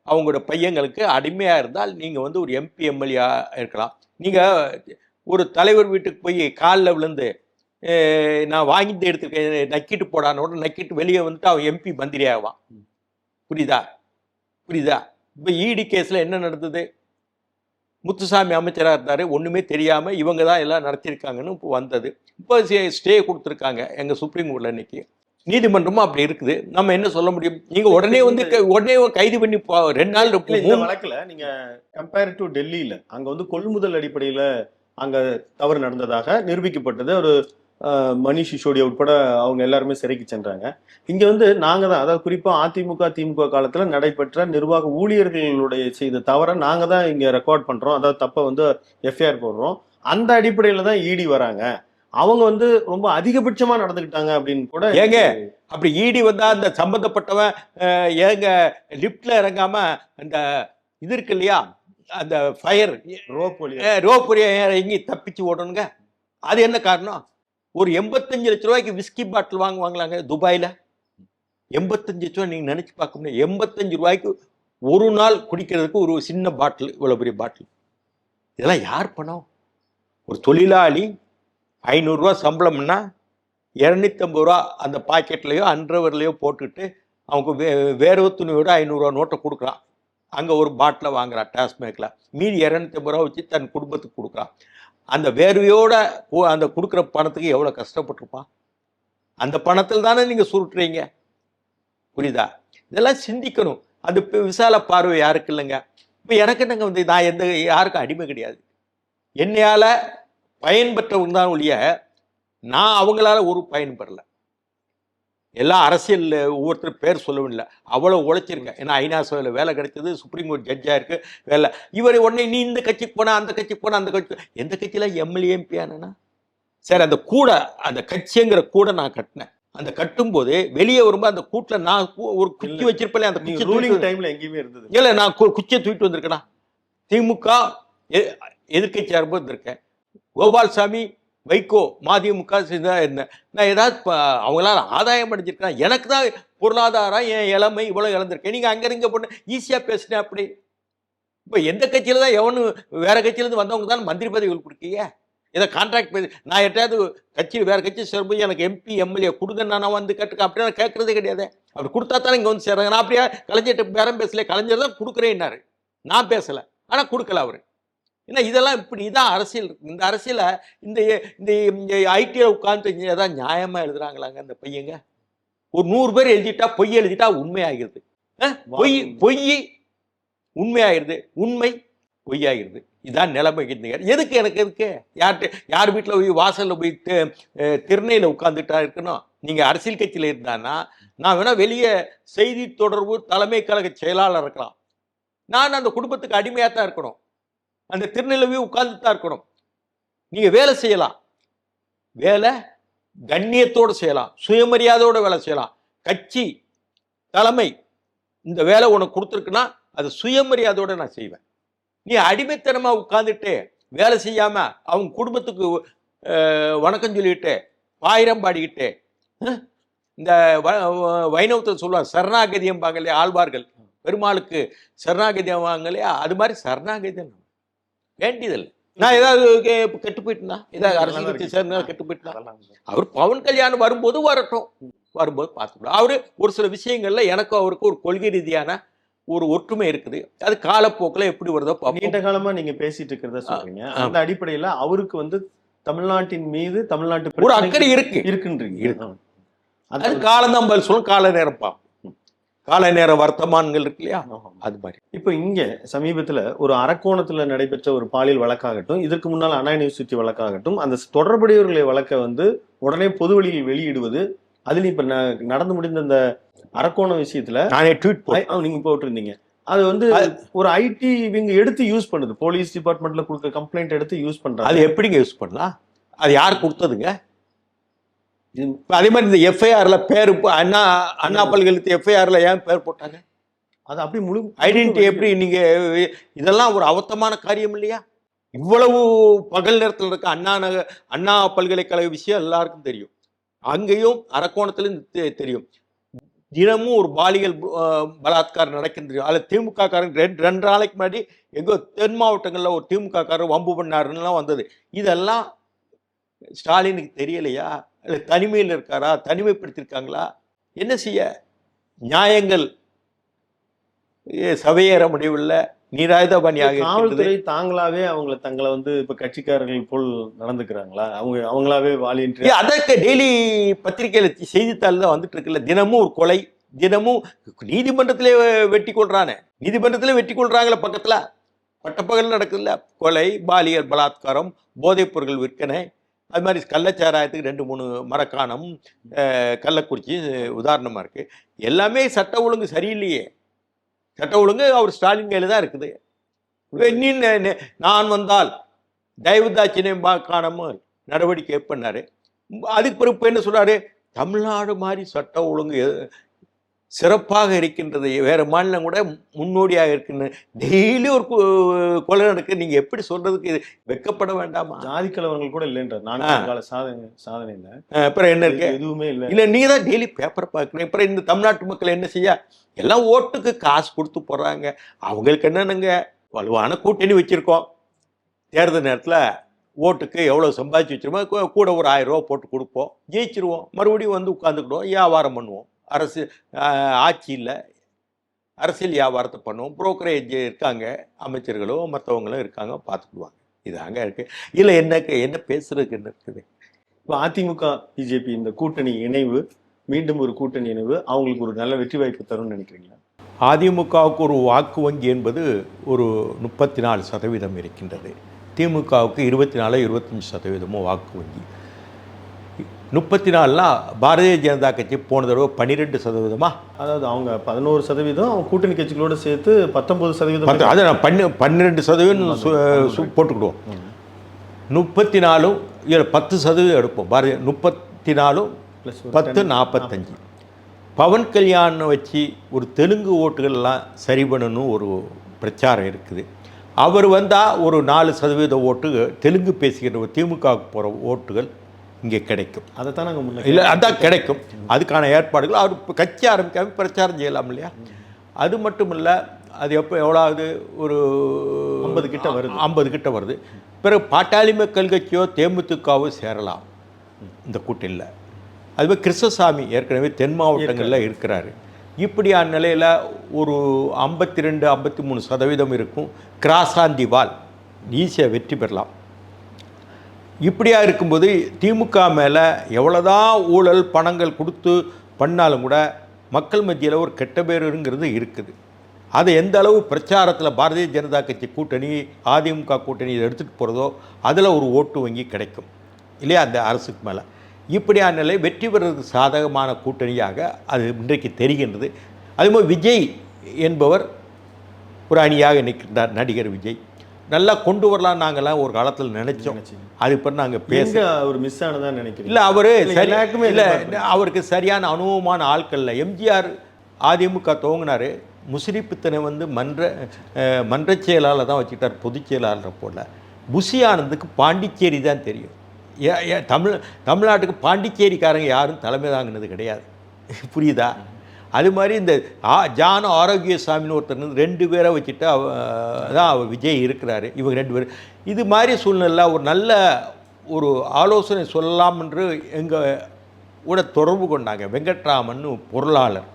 Speaker 1: அவங்களோட பையங்களுக்கு அடிமையாக இருந்தால் நீங்கள் வந்து ஒரு எம்பி எம்எல்ஏ இருக்கலாம். நீங்கள் ஒரு தலைவர் வீட்டுக்கு போய் காலில் விழுந்து நான் வாங்கிட்டு எடுத்துருக்கேன் நக்கிட்டு போடானோட நக்கிட்டு வெளியே வந்துட்டு அவன் எம்பி மந்திரி ஆவான். புரியுதா? இப்போ இடி கேஸில் என்ன நடந்தது? முத்துசாமி அமைச்சராக இருந்தார், ஒன்றுமே தெரியாமல் இவங்க தான் எல்லாம் நடத்தியிருக்காங்கன்னு இப்போ வந்தது. இப்போ ஸ்டே கொடுத்துருக்காங்க எங்கள் சுப்ரீம் கோர்ட்டில். இன்னைக்கு நீதிமன்றமும் அப்படி இருக்குது. நம்ம என்ன சொல்ல முடியும்? நீங்கள் உடனே வந்து கைது பண்ணி 2 நாள்
Speaker 2: வழக்கில் நீங்கள் கம்பேர் டு டெல்லியில் அங்கே வந்து கொள்முதல் அடிப்படையில் அங்கே தவறு நடந்ததாக நிரூபிக்கப்பட்டது. ஒரு மணிஷ் சிசோடியா உட்பட அவங்க எல்லாருமே சிறைக்கு சென்றாங்க. இங்க வந்து நாங்க தான், அதாவது குறிப்பா அதிமுக திமுக காலத்துல நடைபெற்ற நிர்வாக ஊழியர்களுடைய செய்த தவறை நாங்க தான் இங்க ரெக்கார்ட் பண்றோம், அதாவது தப்ப வந்து எஃப்ஐஆர் போடுறோம். அந்த அடிப்படையில தான் இடி வராங்க, அவங்க வந்து ரொம்ப அதிகபட்சமா நடந்துக்கிட்டாங்க அப்படின்னு கூட.
Speaker 1: ஏங்க அப்படி இடி வந்தா அந்த சம்பந்தப்பட்டவன் ஏங்க லிப்ட்ல இறங்காம அந்த இது இருக்கு இல்லையா, அந்த ஃபயர் ரோப் இறங்கி தப்பிச்சு ஓடணுங்க? அது என்ன காரணம்? ஒரு 85 லட்ச ரூபாய்க்கு விஸ்கி பாட்டில் வாங்குவாங்களாங்க துபாயில். 85 லட்ச ரூபாய் நீங்க நினைச்சு பார்க்க முடியும். 85 ரூபாய்க்கு ஒரு நாள் குடிக்கிறதுக்கு ஒரு சின்ன பாட்டில், இவ்வளவு பெரிய பாட்டில். இதெல்லாம் யார் பணம்? ஒரு தொழிலாளி 500 ரூபா சம்பளம்னா 250 ரூபா அந்த பாக்கெட்லையோ அன்றவர்லையோ போட்டுக்கிட்டு அவங்க வேர்வை துணியோட 500 ரூபா நோட்டை கொடுக்குறான். அங்கே ஒரு பாட்டில் வாங்குறான் டாஸ்மேக்கில். மீதி 250 ரூபா வச்சு தன் குடும்பத்துக்கு கொடுக்குறான். அந்த வேர்வையோட அந்த கொடுக்குற பணத்துக்கு எவ்வளோ கஷ்டப்பட்டிருப்பான்? அந்த பணத்தில் தானே நீங்கள் சுருட்டுறீங்க, புரியுதா? இதெல்லாம் சிந்திக்கணும். அது விசால பார்வை யாருக்கு இல்லைங்க. இப்போ எனக்கு என்னங்க வந்து நான் யாருக்கும் அடிமை கிடையாது. என்னையால் பயன்பெற்றவங்க தான் ஒழிய நான் அவங்களால ஒரு பயன் பெறல. எல்லாம் அரசியல் ஒவ்வொருத்தர் பேர் சொல்லவில்லை, அவ்வளோ உழைச்சிருக்கேன். ஏன்னா ஐநா சபையில் வேலை கிடைச்சது, சுப்ரீம் கோர்ட் ஜட்ஜாக இருக்கு வேலை. இவர் உடனே நீ இந்த கட்சிக்கு போனா அந்த கட்சிக்கு போனா அந்த கட்சி, எந்த கட்சியில எம்எல்ஏ எம்பி ஆனா சரி, அந்த கூட அந்த கட்சிங்கிற கூட நான் கட்டினேன். அந்த கட்டும்போது வெளியே வரும்போது அந்த கூட்டில் நான் ஒரு குச்சி வச்சிருப்பேன். அந்த குச்சி
Speaker 2: ரூலிங் டைம்ல எங்கேயுமே இருந்தது
Speaker 1: இல்லை, நான் குச்சியை தூக்கிட்டு வந்திருக்கேனா? திமுக எதிர்கட்சியாக இருக்கும்போது இருந்திருக்கேன். கோபால்சாமி, வைகோ, மதிமுக என்ன நான் ஏதாவது அவங்களால ஆதாயம் அடைஞ்சிருக்கேன்? எனக்கு தான் பொருளாதாரம், என் இளமை இவ்வளோ இழந்திருக்கேன். நீங்கள் அங்கே இங்கே பொண்ணு ஈஸியாக பேசுனேன் அப்படி. இப்போ எந்த கட்சியில் தான் எவனு வேற கட்சியிலேருந்து வந்தவங்க தான் மந்திரி பதவிகள் கொடுக்கீங்க? இதை கான்ட்ராக்ட் பேசி நான் எட்டாவது கட்சி வேற கட்சி சேரும்போது எனக்கு எம்பி எம்எல்ஏ கொடுங்கன்னு நான் வந்து கேட்டுருக்கேன். அப்படியே நான் கேட்கறதே கிடையாது. அப்படி கொடுத்தா தானே இங்கே வந்து சேர்றாங்க. நான் அப்படியே கலைஞர்கிட்ட பேரம் பேசல, கலைஞர் தான் கொடுக்குறேன்னாரு, நான் பேசலை. ஆனால் கொடுக்கல அவர். ஏன்னா இதெல்லாம் இப்படி இதான் அரசியல் இருக்கு. இந்த அரசியலை இந்த ஐடியில் உட்காந்து ஏதாவது நியாயமாக எழுதுறாங்களாங்க அந்த பையங்க? ஒரு 100 பேர் எழுதிட்டா பொய் எழுதிட்டா உண்மையாகிறது, பொய் உண்மையாகிறது, உண்மை பொய்யாகிறது. இதான் நிலைமை. எதுக்கு எனக்கு எதுக்கு யார் வீட்டில் போய் வாசலில் போய் திருநையில் உட்காந்துட்டா இருக்கணும்? நீங்கள் அரசியல் கட்சியில் இருந்தான்னா நான் வேணா வெளியே செய்தி தொடர்பு தலைமை கழக செயலாளர் இருக்கலாம், நான் அந்த குடும்பத்துக்கு அடிமையாக தான் இருக்கணும், அந்த திருநெல்வேலி உட்கார்ந்து தான் இருக்கணும். நீங்க வேலை செய்யலாம், வேலை கண்ணியத்தோடு செய்யலாம், சுயமரியாதையோட வேலை செய்யலாம். கட்சி தலைமை இந்த வேலை உனக்கு கொடுத்துருக்குன்னா அது சுயமரியாதையோட நான் செய்வேன். நீ அடிமைத்தனமா உட்கார்ந்துட்டு வேலை செய்யாம அவங்க குடும்பத்துக்கு வணக்கம் சொல்லிட்டு பாயிரம் பாடிக்கிட்டு இந்த வைணவத்தை சொல்லுவாங்க சரணாகதியம்பாங்க இல்லையா, ஆழ்வார்கள், பெருமாளுக்கு சரணாகதி ஆவாங்களையா, அது மாதிரி சரணாகதி வேண்டியதில்லை. நான் ஏதாவது கெட்டு போயிட்டுனா, ஏதாவது அரசியலுக்கு சேர்ந்தா கெட்டு போயிட்டுனா, அவர் பவன் கல்யாணம் வரும்போது வரட்டும், வரும்போது பார்த்துக்கலாம். அவரு ஒரு சில விஷயங்கள்ல எனக்கும் அவருக்கு ஒரு கொள்கை ரீதியான ஒரு ஒற்றுமை இருக்குது. அது காலப்போக்கில் எப்படி வருதோ
Speaker 2: நீண்ட காலமா நீங்க பேசிட்டு இருக்கிறத சொல்றீங்க. அந்த அடிப்படையில அவருக்கு வந்து தமிழ்நாட்டின் மீது தமிழ்நாட்டு
Speaker 1: ஒரு அக்கறை
Speaker 2: இருக்குன்றீங்க.
Speaker 1: அது காலம்தான் பதில் சொல்லும். கால நேரம் பார்ப்போம். கால நேர வர்த்தமான்கள் இருக்கு இல்லையா, அது மாதிரி.
Speaker 2: இப்போ இங்க சமீபத்துல ஒரு அரக்கோணத்துல நடைபெற்ற ஒரு பாலியல் வழக்காகட்டும், இதற்கு முன்னால் அண்ணா யூனிவர்சிட்டி வழக்காகட்டும், அந்த தொடர்புடையவர்களை வழக்க வந்து உடனே பொது வெளியில் வெளியிடுவது, அதுல இப்ப நடந்து முடிந்த அந்த அரக்கோணம் விஷயத்துல
Speaker 1: நானே ட்வீட்
Speaker 2: நீங்க போட்டிருந்தீங்க. அது வந்து ஒரு ஐடி இவங்க எடுத்து யூஸ் பண்ணுது, போலீஸ் டிபார்ட்மெண்ட்ல கொடுக்க கம்ப்ளைண்ட் எடுத்து யூஸ் பண்றாங்க.
Speaker 1: அது எப்படிங்க யூஸ் பண்ணலாம்? அது யார் கொடுத்ததுங்க? அதே மாதிரி இந்த எஃப்ஐஆர்ல பேர் அண்ணா பல்கலைக்கழகத்து எஃப்ஐஆர்ல ஏன் பேர் போட்டாங்க?
Speaker 2: அது அப்படி முழு
Speaker 1: ஐடென்டிட்டி எப்படி? நீங்க இதெல்லாம் ஒரு அவத்தமான காரியம் இல்லையா? இவ்வளவு பகல் நேரத்தில் இருக்க அண்ணா பல்கலைக்கழக விஷயம் எல்லாருக்கும் தெரியும். அங்கேயும் அரக்கோணத்துல தெரியும். தினமும் ஒரு பாலியல் பலாத்காரம் நடக்கின்றது. அதில் திமுக காரன் ரெண்டு நாளைக்கு முன்னாடி எங்கோ தென் மாவட்டங்களில் ஒரு திமுக காரர் வம்பு பண்ணாருன்னெலாம் வந்தது. இதெல்லாம் ஸ்டாலினுக்கு தெரியலையா? இல்லை தனிமையில் இருக்காரா? தனிமைப்படுத்தியிருக்காங்களா? என்ன செய்ய? நியாயங்கள் சவையேற முடியவில்லை. நீராயுதபாணியாக
Speaker 2: காவல்துறை தாங்களாவே தங்களை வந்து இப்ப கட்சிக்காரர்கள் போல் நடந்துக்கிறாங்களா? அவங்களாவே வாலியன்ட்ரி.
Speaker 1: அதற்கு டெய்லி பத்திரிகையில செய்தித்தாள் தான் வந்துட்டு இருக்குல்ல. தினமும் ஒரு கொலை, தினமும் நீதிமன்றத்திலே வெட்டி கொள்றானே, நீதிமன்றத்திலே வெட்டி கொள்றாங்களே, பக்கத்துல பட்டப்பகல் நடக்குதுல்ல. கொலை, பாலியல் பலாத்காரம், போதைப் பொருட்கள் விற்பனை, அது மாதிரி கள்ளச்சாராயத்துக்கு 2-3 மரக்காணம், கள்ளக்குறிச்சி உதாரணமா இருக்கு. எல்லாமே சட்ட ஒழுங்கு சரியில்லையே. சட்ட ஒழுங்கு அவர் ஸ்டாலின் கையில் தான் இருக்குது. நான் வந்தால் தயவுதாட்சியம் காணாமல் நடவடிக்கை பண்ணாரு. அதுக்கு பிறப்பு என்ன சொல்றாரு? தமிழ்நாடு மாதிரி சட்ட ஒழுங்கு சிறப்பாக இருக்கின்றது, வேற மாநிலம் கூட முன்னோடியாக இருக்கின்றது. டெய்லி ஒரு கொலை நடக்கு. நீங்க எப்படி சொல்றதுக்கு? வெக்கப்பட வேண்டாமா?
Speaker 2: ஜாதி கலவரங்கள் கூட இல்லைன்ற நான் சாதனை இல்லை.
Speaker 1: அப்புறம் என்ன இருக்கு?
Speaker 2: எதுவுமே இல்லை.
Speaker 1: இல்ல நீங்க தான் டெய்லி பேப்பர் பார்க்கணும். அப்புறம் இந்த தமிழ்நாட்டு மக்கள் என்ன செய்ய? எல்லாம் ஓட்டுக்கு காசு கொடுத்து போடுறாங்க. அவங்களுக்கு என்னன்னுங்க, வலுவான கூட்டணி வச்சிருக்கோம். தேர்தல் நேரத்தில் ஓட்டுக்கு எவ்வளோ சம்பாதிச்சு வச்சிருவோம், கூட ஒரு 1000 ரூபா போட்டு கொடுப்போம், ஜெயிச்சிருவோம். மறுபடியும் வந்து உட்காந்துக்கிடுவோம், வியாபாரம் பண்ணுவோம். அரசு ஆட்சி இல்லை, அரசியல் வியாபாரத்தை பண்ணுவோம். புரோக்கரேஜ் இருக்காங்க, அமைச்சர்களோ மற்றவங்களும் இருக்காங்க, பார்த்துக்குடுவாங்க. இதாங்க இருக்கு. இல்லை என்ன பேசுறதுக்கு என்ன இருக்குது?
Speaker 2: இப்போ அதிமுக பிஜேபி இந்த கூட்டணி இணைவு, மீண்டும் ஒரு கூட்டணி இணைவு அவங்களுக்கு ஒரு நல்ல வெற்றி வாய்ப்பு தரும்னு நினைக்கிறீங்களா?
Speaker 1: அதிமுகவுக்கு ஒரு வாக்கு வங்கி என்பது ஒரு 34% இருக்கின்றது. திமுகவுக்கு 24-25% வாக்கு வங்கி. 34னா பாரதிய ஜனதா கட்சி போன தடவை 12%.
Speaker 2: அதாவது அவங்க 11%, அவங்க கூட்டணி கட்சிகளோடு சேர்த்து 19%.
Speaker 1: அதை நான் 12% போட்டுக்கிடுவோம். 34 இதில் 10% எடுப்போம். பாரதிய 34 + 10 45. பவன் கல்யாணம் வச்சு ஒரு தெலுங்கு ஓட்டுகள்லாம் சரி பண்ணணும் ஒரு பிரச்சாரம் இருக்குது. அவர் வந்தால் ஒரு 4% ஓட்டு தெலுங்கு பேசுகிற திமுகவுக்கு போகிற ஓட்டுகள் இங்கே கிடைக்கும்.
Speaker 2: அதை தான் நாங்கள் முன்னே
Speaker 1: இல்லை, அதான் கிடைக்கும். அதுக்கான ஏற்பாடுகள் அவர் இப்போ கட்சி ஆரம்பிக்காமல் பிரச்சாரம் செய்யலாம் இல்லையா? அது மட்டும் இல்லை, அது எவ்வளோது ஒரு 50 கிட்ட வருது. பிறகு பாட்டாளி மக்கள் கட்சியோ தேமுதிகவோ சேரலாம் இந்த கூட்டணியில். அதுவே கிருஷ்ணசாமி ஏற்கனவே தென் மாவட்டங்களில் இருக்கிறாரு. இப்படியான நிலையில் ஒரு 52-53% இருக்கும். கிராசாந்தி வால் ஈஸியாக வெற்றி பெறலாம். இப்படியா இருக்கும்போது திமுக மேலே எவ்வளோதான் ஊழல் பணங்கள் கொடுத்து பண்ணாலும் கூட மக்கள் மத்தியில் ஒரு கெட்ட பேருங்கிறது இருக்குது. அதை எந்த அளவு பிரச்சாரத்தில் பாரதிய ஜனதா கட்சி கூட்டணி அதிமுக கூட்டணி இதை எடுத்துகிட்டு போகிறதோ அதில் ஒரு ஓட்டு வங்கி கிடைக்கும் இல்லையா அந்த அரசுக்கு மேலே. இப்படியான நிலை வெற்றி பெறுவதற்கு சாதகமான கூட்டணியாக அது இன்றைக்கு தெரிகின்றது. அதுபோல் விஜய் என்பவர் ஒரு அணியாக நிற்கின்றார். நடிகர் விஜய் நல்லா கொண்டு வரலாம் நாங்கள்லாம் ஒரு காலத்தில் நினைச்சோம். அது இப்போ நாங்கள் பேச
Speaker 2: ஒரு மிஸ் ஆனதான் நினைக்கிறேன்.
Speaker 1: இல்லை, அவர் சரியாக்குமே இல்லை, அவருக்கு சரியான அனுபவமான ஆட்கள் இல்லை. எம்ஜிஆர் அதிமுக துவங்கினார். முஸ்லிப்பித்தனை வந்து மன்ற செயலாளர் தான் வச்சுக்கிட்டார், பொதுச் செயலாளர் போல. புஷி ஆனந்துக்கு பாண்டிச்சேரி தான் தெரியும். தமிழ்நாட்டுக்கு பாண்டிச்சேரிக்காரங்க யாரும் தலைமை தாங்கினது கிடையாது. புரியுதா? அது மாதிரி இந்த ஜான ஆரோக்கியசாமின்னு ஒருத்தர் 2 பேரை வச்சுட்டு தான் விஜய் இருக்கிறாரு. இவங்க 2 பேர் இது மாதிரி சூழ்நிலை ஒரு நல்ல ஒரு ஆலோசனை சொல்லலாம் என்று எங்கள் கூட தொடர்பு கொண்டாங்க. வெங்கட்ராமன் பொருளாளர்,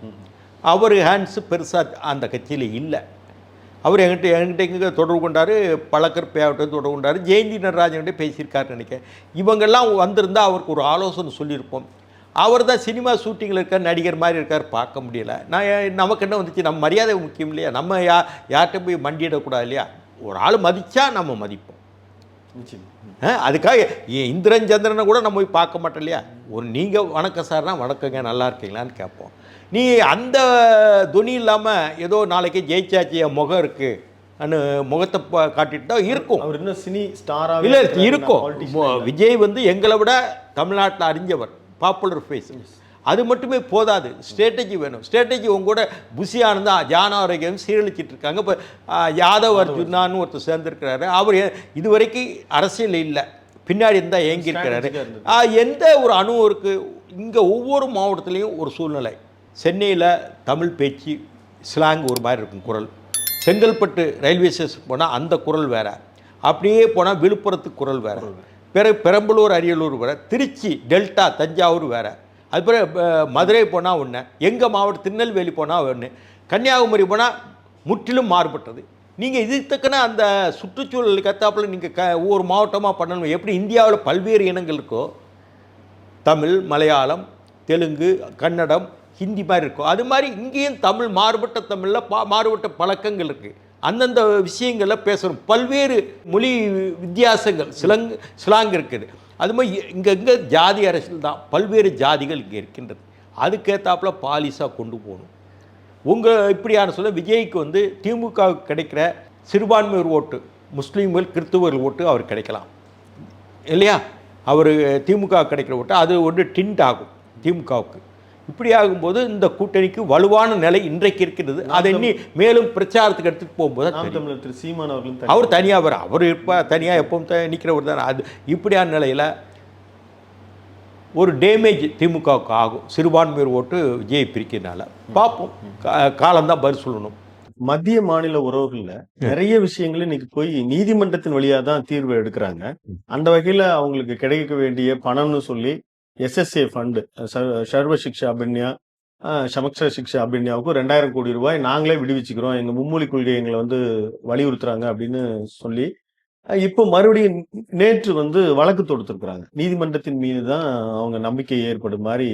Speaker 1: அவர் ஹேண்ட்ஸு பெருசாக அந்த கட்சியில் இல்லை. அவர் என்கிட்ட எங்கே தொடர்பு கொண்டார், பழக்கற்பையாவட்டும் தொடர்பு கொண்டார், ஜெயந்தி நடராஜன்கிட்ட பேசியிருக்காருன்னு நினைக்கிறேன். இவங்கெல்லாம் வந்திருந்தால் அவருக்கு ஒரு ஆலோசனை சொல்லியிருப்போம். அவர் தான் சினிமா ஷூட்டிங்கில் இருக்கார், நடிகர் மாதிரி இருக்கார், பார்க்க முடியல. நமக்கு என்ன வந்துச்சு, நம்ம மரியாதை முக்கியம் இல்லையா, நம்ம யார்கிட்ட போய் மண்டியிடக்கூடாது இல்லையா, ஒரு ஆள் மதித்தா நம்ம மதிப்போம். அதுக்காக இந்திரன் சந்திரனை கூட நம்ம போய் பார்க்க மாட்டோம் இல்லையா, ஒரு நீங்கள் வணக்கம் சார்னா வணக்கங்க நல்லா இருக்கீங்களான்னு கேட்போம். நீ அந்த துணி இல்லாமல் ஏதோ நாளைக்கு ஜெயிச்சாச்சி முகம் இருக்குது முகத்தை காட்டிட்டு தான் இருக்கும்.
Speaker 2: அவர் இன்னும் சினி ஸ்டாராக
Speaker 1: இல்லை இருக்கும். விஜய் வந்து எங்களை விட தமிழ்நாட்டில் அறிஞ்சவர், பாப்புலர் ஃபேஸ். அது மட்டுமே போதாது, ஸ்ட்ராட்டஜி வேணும். ஸ்ட்ராட்டஜி உங்க கூட புஷி ஆனந்தா ஜான ஆரோக்கியம் சீரழிச்சிட்டு இருக்காங்க. இப்போ யாதவ் அர்ஜுனான்னு ஒருத்தர் சேர்ந்துருக்கிறாரு. அவர் இது வரைக்கும் அரசியல் இல்லை, பின்னாடி இருந்தால் ஏங்கியிருக்கிறாரு. எந்த ஒரு அணுவும் இருக்குது. இங்கே ஒவ்வொரு மாவட்டத்துலேயும் ஒரு சூழ்நிலை. சென்னையில் தமிழ் பேச்சு ஸ்லாங் ஒரு மாதிரி இருக்கும் குரல். செங்கல்பட்டு ரயில்வே ஸ்டேஷன் போனால் அந்த குரல் வேறு. அப்படியே போனால் விழுப்புரத்துக்கு குரல் வேறு. பெரம்பலூர் அரியலூர் வேறு. திருச்சி டெல்டா தஞ்சாவூர் வேறு. அதுபோல் மதுரை போனால் ஒன்று, எங்கள் மாவட்டம் திருநெல்வேலி போனால் ஒன்று, கன்னியாகுமரி போனால் முற்றிலும் மாறுபட்டது. நீங்கள் இதுக்கு தக்கன அந்த சுற்றுச்சூழலுக்கு ஏற்றாப்புல நீங்கள் ஒவ்வொரு மாவட்டமாக பண்ணணும். எப்படி இந்தியாவில் பல்வேறு இனங்கள் இருக்கோ, தமிழ், மலையாளம், தெலுங்கு, கன்னடம், ஹிந்தி மாதிரி இருக்கும், அது மாதிரி இங்கேயும் தமிழ் மாறுபட்ட தமிழில் மாறுபட்ட பழக்கங்கள் இருக்குது. அந்தந்த விஷயங்களில் பேசணும். பல்வேறு மொழி வித்தியாசங்கள் ஸ்லாங் இருக்குது. அது மாதிரி இங்கே ஜாதி அரசியல் தான், பல்வேறு ஜாதிகள் இங்கே இருக்கின்றது. அதுக்கேற்றாப்புல பாலிசாக கொண்டு போகணும். உங்கள் இப்படியான சொல்ல விஜய்க்கு வந்து திமுகவுக்கு கிடைக்கிற சிறுபான்மையர் ஓட்டு, முஸ்லீம்கள் கிறிஸ்துவர்கள் ஓட்டு அவர் கிடைக்கலாம் இல்லையா. அவர் திமுக கிடைக்கிற ஓட்டு அது ஒன்று டிண்ட் ஆகும் திமுகவுக்கு. இப்படி ஆகும்போது இந்த கூட்டணிக்கு வலுவான நிலை இன்றைக்கு இருக்கிறது. அதை இன்னி மேலும் பிரச்சாரத்துக்கு எடுத்துகிட்டு போகும்போது
Speaker 2: திரு சீமான் அவர்கள்
Speaker 1: அவர் தனியாக அவர் இப்போ தனியாக எப்பவும் நிற்கிறவர் தான். அது இப்படியான நிலையில் ஒரு டேமேஜ் திமுகவுக்கு ஆகும். சிறுபான்மையர் ஓட்டு விஜய் பிரிக்கிறதுனால பார்ப்போம், காலம்தான் பதில் சொல்லணும்.
Speaker 2: மத்திய மாநில உறவுகளில் நிறைய விஷயங்கள் இன்னைக்கு போய் நீதிமன்றத்தின் வழியாக தான் தீர்வு எடுக்கிறாங்க. அந்த வகையில் அவங்களுக்கு கிடைக்க வேண்டிய பணம்னு சொல்லி SSA ஃபண்டு, சர்வ சிக்ஷா அபின்யா, சமக்ஷ சிக்ஷா அபின்யாவுக்கு 2000 கோடி ரூபாய் நாங்களே விடுவிச்சுக்கிறோம், எங்கள் மும்மொழி கொள்கை எங்களை வந்து வலியுறுத்துறாங்க அப்படின்னு சொல்லி இப்போ மறுபடியும் நேற்று வந்து வழக்கு தொடுத்திருக்கிறாங்க. நீதிமன்றத்தின் மீது தான் அவங்க நம்பிக்கை ஏற்படும் மாதிரி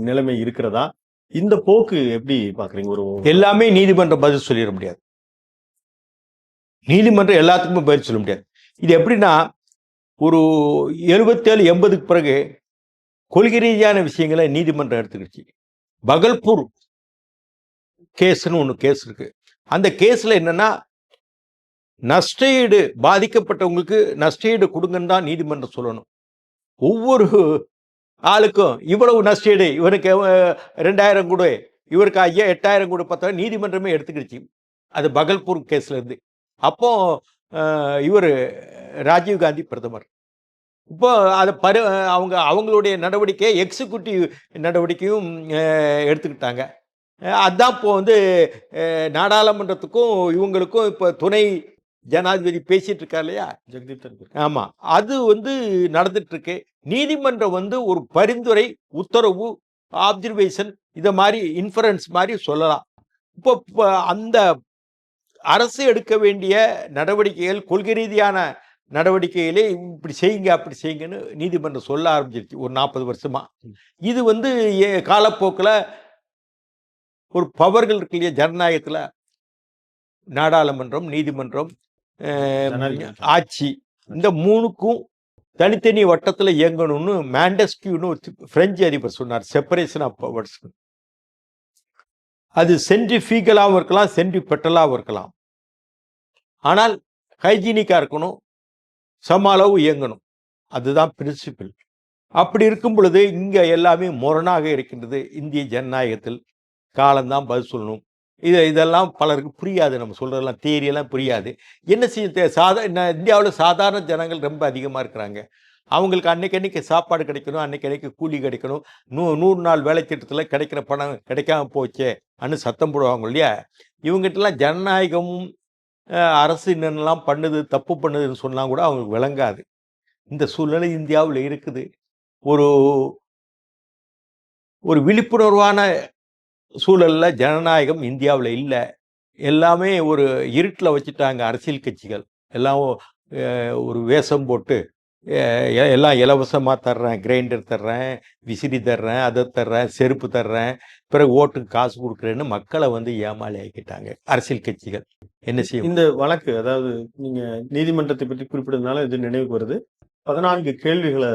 Speaker 2: நிலைமை இருக்கிறதா? இந்த போக்கு எப்படி பாக்குறீங்க? ஒரு
Speaker 1: எல்லாமே நீதிமன்றம் பதில் சொல்லிட முடியாது. நீதிமன்றம் எல்லாத்துக்குமே பதில் சொல்ல முடியாது. இது எப்படின்னா, ஒரு 77-80க்கு பிறகு கொள்கை ரீதியான விஷயங்களை நீதிமன்றம் எடுத்துக்கிடுச்சு. பகல்பூர் கேஸ்ன்னு ஒன்று கேஸ் இருக்கு. அந்த கேஸில் என்னன்னா, நஷ்டஈடு பாதிக்கப்பட்டவங்களுக்கு நஷ்டஈடு கொடுங்கன்னு தான் நீதிமன்றம் சொல்லணும். ஒவ்வொரு ஆளுக்கும் இவ்வளவு நஷ்டஈடு, இவனுக்கு 2000 கொடு, இவருக்கு 8000 கொடு, 10,000 நீதிமன்றமே எடுத்துக்கிடுச்சு. அது பகல்பூர் கேஸ்ல இருந்து. அப்போ இவர் ராஜீவ்காந்தி பிரதமர். இப்போ அதை அவங்களுடைய நடவடிக்கை எக்ஸிக்யூட்டிவ் நடவடிக்கையும் எடுத்துக்கிட்டாங்க. அதுதான் இப்போ வந்து நாடாளுமன்றத்துக்கும் இவங்களுக்கும் இப்போ துணை ஜனாதிபதி பேசிட்டு இருக்கா இல்லையா,
Speaker 2: ஜெகதீப் தன்கர்.
Speaker 1: ஆமா, அது வந்து நடந்துட்டு இருக்கு. நீதிமன்றம் வந்து ஒரு பரிந்துரை, உத்தரவு, ஆப்சர்வேஷன், இதை மாதிரி இன்ஃபரன்ஸ் மாதிரி சொல்லலாம். இப்போ அந்த அரசு எடுக்க வேண்டிய நடவடிக்கைகள், கொள்கை ரீதியான நடவடிக்கைகளே இப்படி செய்யுங்க அப்படி செய்யுங்கன்னு நீதிமன்றம் சொல்ல ஆரம்பிச்சிருச்சு ஒரு 40 வருஷமா. இது வந்து காலப்போக்கில் ஒரு பவர்கள் இருக்கு இல்லையா ஜனநாயகத்தில், நாடாளுமன்றம், நீதிமன்றம், ஆட்சி, இந்த 3க்கும் தனித்தனி வட்டத்தில் இயங்கணும்னு மாண்டெஸ்கியூன்னு பிரெஞ்சு அதிபர் சொன்னார். Separation of powers. அது சென்ட்ரிஃபியூகலாகவும் இருக்கலாம், சென்ட்ரிபெட்டலாகவும் இருக்கலாம். ஆனால் ஹைஜீனிக்காக இருக்கணும், சம அளவு இயங்கணும். அதுதான் பிரின்சிபிள். அப்படி இருக்கும் பொழுது இங்கே எல்லாமே முரணாக இருக்கின்றது. இந்திய ஜனநாயகத்தில் காலம்தான் பதில் சொல்லணும். இதெல்லாம் பலருக்கு புரியாது. நம்ம சொல்கிறதெல்லாம் தியரியெல்லாம் புரியாது. என்ன செய்ய, இந்தியாவில் சாதாரண ஜனங்கள் ரொம்ப அதிகமாக இருக்கிறாங்க. அவங்களுக்கு அன்னைக்கு சாப்பாடு கிடைக்கணும், அன்னைக்கு கூலி கிடைக்கணும். 100 நாள் வேலை திட்டத்தில் கிடைக்கிற பணம் கிடைக்காம போச்சே அன்னு சத்தம் போடுவாங்க இல்லையா, இவங்ககிட்டலாம் ஜனநாயகமும் அரசு என்னென்னலாம் பண்ணுது, தப்பு பண்ணுதுன்னு சொன்னா கூட அவங்களுக்கு விளங்காது. இந்த சூழ்நிலை இந்தியாவுல இருக்குது. ஒரு ஒரு விழிப்புணர்வான சூழல்ல ஜனநாயகம் இந்தியாவுல இல்ல. எல்லாமே ஒரு இருட்டுல வச்சுட்டாங்க அரசியல் கட்சிகள். எல்லாம் ஒரு வேஷம் போட்டு எல்லாம் இலவசமா தர்றேன், கிரைண்டர் தர்றேன், விசிறி தர்றேன், அதை தர்றேன், செருப்பு தர்றேன், பிறகு ஓட்டுக்கு காசு கொடுக்குறேன்னு மக்களை வந்து ஏமாளி ஆக்கிட்டாங்க அரசியல் கட்சிகள். என்ன செய்யும்?
Speaker 2: இந்த வழக்கு, அதாவது நீங்க நீதிமன்றத்தை பற்றி குறிப்பிட்டதுனால இது நினைவுக்கு வருது. 14 கேள்விகளை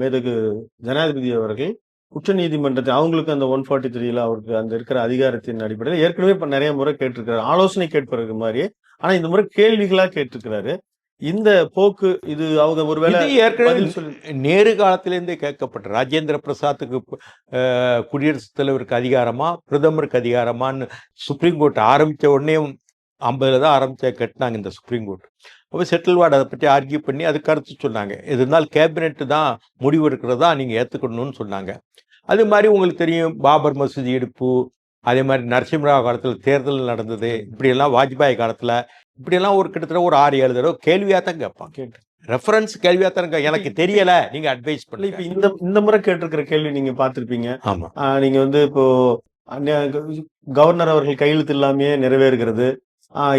Speaker 2: மேதகு ஜனாதிபதி அவர்கள் உச்ச நீதிமன்றத்தை, அவங்களுக்கு அந்த 143ல அவருக்கு அந்த இருக்கிற அதிகாரத்தின் அடிப்படையில் ஏற்கனவே இப்ப நிறைய முறை கேட்டிருக்கிறாரு, ஆலோசனை கேட்பதற்கு மாதிரியே. ஆனா இந்த முறை கேள்விகளா கேட்டிருக்கிறாரு. இந்த போக்கு இது அவங்க ஒருவேளை
Speaker 1: இது ஏற்கனவே
Speaker 2: பதில் சொல்லி
Speaker 1: நேரு காலத்திலேருந்தே கேட்கப்பட்ட ராஜேந்திர பிரசாத்துக்கு குடியரசுத் தலைவருக்கு அதிகாரமா, பிரதமருக்கு அதிகாரமான்னு சுப்ரீம் கோர்ட் ஆரம்பித்த உடனே 50 தான் கட்டினாங்க இந்த சுப்ரீம் கோர்ட். அப்போ செட்டில்வார்டு அதை பற்றி ஆர்கியூ பண்ணி அது கருத்து சொன்னாங்க. எது இருந்தாலும் கேபினெட்டு தான் முடிவு எடுக்கிறதா நீங்கள் ஏற்றுக்கணும்னு சொன்னாங்க. அது மாதிரி உங்களுக்கு தெரியும், பாபர் மசூதி இடிப்பு, அதே மாதிரி நரசிம்மராவ் காலத்தில் தேர்தல் நடந்தது, இப்படியெல்லாம் வாஜ்பாய் காலத்தில் இப்படியெல்லாம் ஒரு கிட்டத்தட்ட ஒரு 6-7 தடவை கேள்வியாக தான் கேட்பாங்க. ரெஃபரன்ஸ் கேள்வியாக தான் எனக்கு தெரியல, நீங்க அட்வைஸ் பண்ணல.
Speaker 2: இப்ப இந்த முறை கேட்டிருக்கிற கேள்வி நீங்க பார்த்திருப்பீங்க.
Speaker 1: ஆமா,
Speaker 2: நீங்க வந்து இப்போ கவர்னர் அவர்கள் கையெழுத்து இல்லாமையே நிறைவேறுகிறது,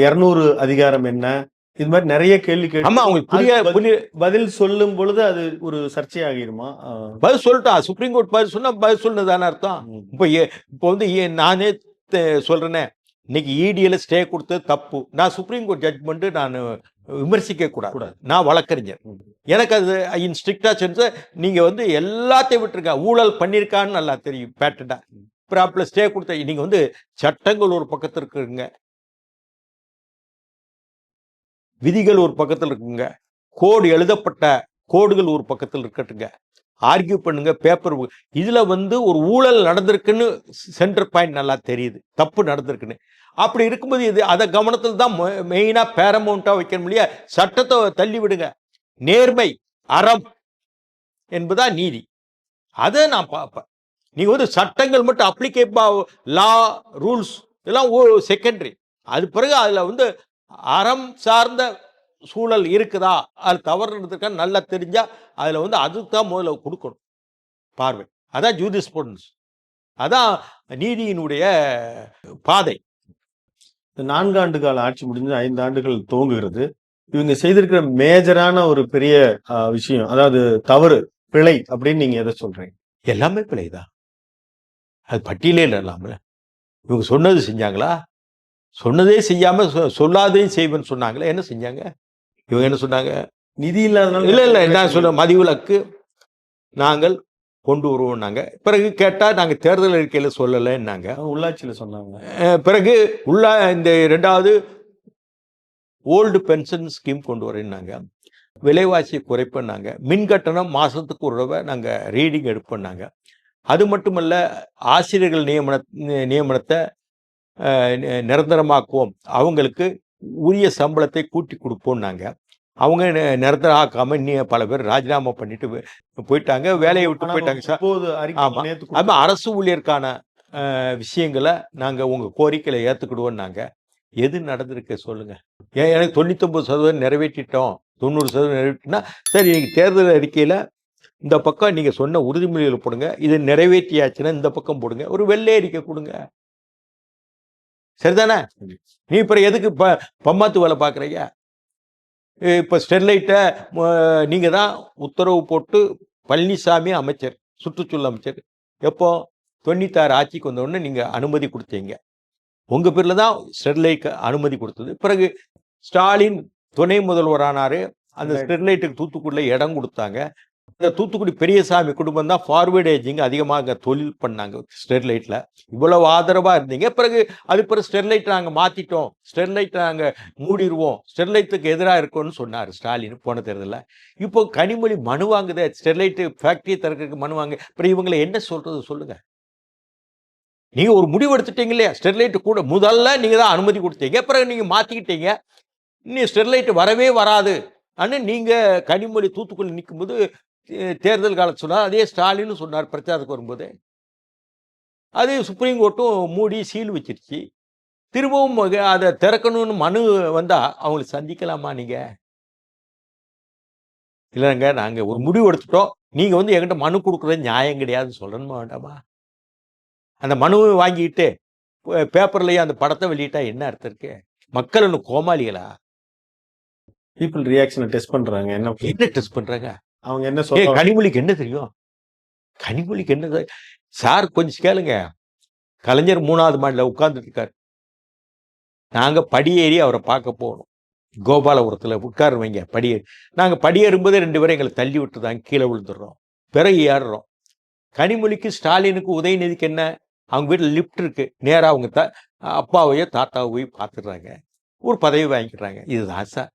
Speaker 2: 200 அதிகாரம் என்ன, இது மாதிரி நிறைய கேள்வி
Speaker 1: ஆமா, அவங்களுக்கு
Speaker 2: பதில் சொல்லும் பொழுது அது ஒரு சர்ச்சையாகிருமா?
Speaker 1: பதில் சொல்லிட்டா சுப்ரீம் கோர்ட் பதில் சொன்னா பதில் சொன்னதான அர்த்தம். இப்போ வந்து நானே சொல்றேனே, இன்னைக்கு இடியில ஸ்டே கொடுத்தது தப்பு. நான் சுப்ரீம் கோர்ட் ஜட்ஜ்மெண்ட் நான் விமர்சிக்க கூடாது. நான் வழக்கறிஞர், எனக்கு அது இன் ஸ்ட்ரிக்டா சென்ஸ் நீங்க வந்து எல்லாத்தையும் விட்டுருக்க, ஊழல் பண்ணியிருக்கான்னு நல்லா தெரியும் பேட்டண்டா. ப்ராப்ளம் ஸ்டே கொடுத்த நீங்க வந்து சட்டங்கள் ஒரு பக்கத்தில் இருக்குங்க, விதிகள் ஒரு பக்கத்தில் இருக்குங்க, கோடு எழுதப்பட்ட கோடுகள் ஒரு பக்கத்தில் இருக்கட்டுங்க, ஆர்கியூ பண்ணுங்க, பேப்பர் இதுல வந்து ஒரு ஊழல் நடந்திருக்குன்னு சென்டர் பாயிண்ட் நல்லா தெரியுது, தப்பு நடந்திருக்குன்னு. அப்படி இருக்கும்போது இது அதை கவனத்தில் தான் மெயினா பேரமௌண்டா வைக்கணும் இல்லையா? சட்டத்தை தள்ளி விடுங்க, நேர்மை அறம் என்பதா நீதி, அதை நான் பார்ப்பேன். நீங்க வந்து சட்டங்கள் மட்டும் அப்ளிகேபிள் லா ரூல்ஸ் இதெல்லாம் செகண்டரி. அது பிறகு அதுல வந்து அறம் சார்ந்த சூழல் இருக்குதா, அது தவறு நடந்திருக்கா நல்லா தெரிஞ்சா அதுல வந்து அதுதான் முதல்ல கொடுக்கணும் பார்வை. அதான் ஜூரிஸ்ப்ரூடன்ஸ், அதான் நீதியினுடைய பாதை.
Speaker 2: 4 ஆண்டு கால ஆட்சி முடிஞ்சு 5 ஆண்டுகள் துவங்குகிறது. இவங்க செய்திருக்கிற மேஜரான ஒரு பெரிய விஷயம், அதாவது தவறு, பிழை அப்படின்னு நீங்க எதை சொல்றீங்க?
Speaker 1: எல்லாமே பிழைதான், அது பட்டியலே இல்லாமல. இவங்க சொன்னது செஞ்சாங்களா? சொன்னதே செய்யாம சொல்லாதையும் செய்வேன்னு சொன்னாங்களே, என்ன செஞ்சாங்க? இவங்க என்ன சொன்னாங்க?
Speaker 2: நிதி இல்லாதனால
Speaker 1: இல்ல என்ன சொல்ல, மதிவிலக்கு நாங்கள் கொண்டு வருவோம்னாங்க. பிறகு கேட்டா நாங்க தேர்தல் அறிக்கையில சொல்லலைன்னாங்க.
Speaker 2: உள்ளாட்சியில சொன்னாங்க.
Speaker 1: பிறகு இந்த 2வது ஓல்டு பென்ஷன் ஸ்கீம் கொண்டு வரேன்னாங்க, விலைவாசி குறைப்புன்னாங்க, மின் கட்டணம் மாசத்துக்கு ஒரு தடவை நாங்க ரீடிங் எடுப்போம்னாங்க. அது மட்டுமல்ல, ஆசிரியர்கள் நியமனத்தை நிரந்தரமாக்குவோம், அவங்களுக்கு உரிய சம்பளத்தை கூட்டி கொடுப்போம்னாங்க. அவங்க நிரந்தரம் ஆக்காம இன்னும் பல பேர் ராஜினாமா பண்ணிட்டு போயிட்டாங்க, வேலையை விட்டு போயிட்டாங்க. ஆமா, அரசு ஊழியருக்கான விஷயங்களை நாங்க உங்க கோரிக்கையில ஏத்துக்கிடுவோம்னாங்க. எது நடந்திருக்கு சொல்லுங்க? எனக்கு 99% நிறைவேற்றிட்டோம், 90% நிறைவேற்றினா சரி, நீங்க தேர்தல் அறிக்கையில இந்த பக்கம் நீங்க சொன்ன உறுதிமொழிகள் போடுங்க, இது நிறைவேற்றியாச்சுன்னா இந்த பக்கம் போடுங்க, ஒரு வெள்ளை அறிக்கை கொடுங்க, சரிதானே? நீ இப்ப எதுக்கு பம்மாத்து வேலை பாக்குறீங்க? இப்ப ஸ்டெர்லைட்டை நீங்க தான் உத்தரவு போட்டு, பழனிசாமி அமைச்சர், சுற்றுச்சூழல் அமைச்சர், எப்போ 96 ஆட்சிக்கு வந்த உடனே நீங்க அனுமதி கொடுத்தீங்க, உங்க பேர்ல தான் ஸ்டெர்லைட் அனுமதி கொடுத்தது. பிறகு ஸ்டாலின் துணை முதல்வரானாரு, அந்த ஸ்டெர்லைட்டுக்கு தூத்துக்குடியில் இடம் கொடுத்தாங்க. இந்த தூத்துக்குடி பெரியசாமி குடும்பம் தான் ஃபார்வேர்ட் ஏஜிங் அதிகமாக தொழில் பண்ணாங்க ஸ்டெர்லைட்ல. இவ்வளவு ஆதரவா இருந்தீங்க. பிறகு ஸ்டெர்லைட் நாங்க மாத்திட்டோம், ஸ்டெர்லைட் நாங்க மூடிடுவோம், ஸ்டெர்லைட்டுக்கு எதிராக இருக்கோம்னு சொன்னார் ஸ்டாலின் போன தேர்தலில். இப்போ கனிமொழி மனு வாங்குது, ஸ்டெர்லைட் ஃபேக்டரியை திறக்கிறதுக்கு மனு வாங்க. அப்புறம் இவங்களை என்ன சொல்றது சொல்லுங்க? நீங்க ஒரு முடிவு எடுத்துட்டீங்க இல்லையா? ஸ்டெர்லைட் கூட முதல்ல நீங்க தான் அனுமதி கொடுத்தீங்க, பிறகு நீங்க மாத்திக்கிட்டீங்க, இன்னும் ஸ்டெர்லைட் வரவே வராது அன்னு நீங்க கனிமொழி தூத்துக்குடி நிற்கும்போது தேர்தல் காலத்தில் சொன்னார். அதே ஸ்டாலின் சொன்னார் பிரச்சாரத்துக்கு வரும்போது. அது சுப்ரீம் கோர்ட்டும் மூடி சீல் வச்சிருச்சு. திரும்பவும் அதை திறக்கணும்னு மனு வந்தா அவங்களை சந்திக்கலாமா நீங்க? இல்லைங்க, நாங்க ஒரு முடிவு எடுத்துட்டோம், நீங்க வந்து என்கிட்ட மனு கொடுக்குறது நியாயம் கிடையாதுன்னு சொல்லணுமா வேண்டாமா? அந்த மனுவை வாங்கிட்டு பேப்பர்லயே அந்த படத்தை வெளியிட்டா என்ன அர்த்தம் இருக்கு? மக்கள் ஒன்றும் கோமாளிகளா?
Speaker 2: பீப்புள் ரியாக்ஷனை டெஸ்ட் பண்றாங்க. என்ன
Speaker 1: என்ன டெஸ்ட் பண்றாங்க?
Speaker 2: அவங்க என்ன சொல்ல
Speaker 1: கனிமொழிக்கு என்ன தெரியும்? கனிமொழிக்கு என்ன சார்? கொஞ்சம் கேளுங்க. கலைஞர் 3வது மாடியில் உட்கார்ந்துட்டு இருக்காரு. நாங்க படியேறி அவரை பார்க்க போகணும். கோபாலபுரத்தில் உட்கார வைங்க படியேறி. நாங்கள் படியேறும்போதே 2 பேரும் எங்களை தள்ளி விட்டுதாங்க, கீழே விழுந்துடுறோம். பிறகு ஏறுறோம். கனிமொழிக்கு ஸ்டாலினுக்கு உதயநிதிக்கு என்ன? அவங்க வீட்டில் லிஃப்ட் இருக்கு. நேராக அவங்க அப்பாவையோ தாத்தாவையோ பார்த்துடுறாங்க, ஒரு பதவி வாங்கிக்கிறாங்க. இதுதான் சார்.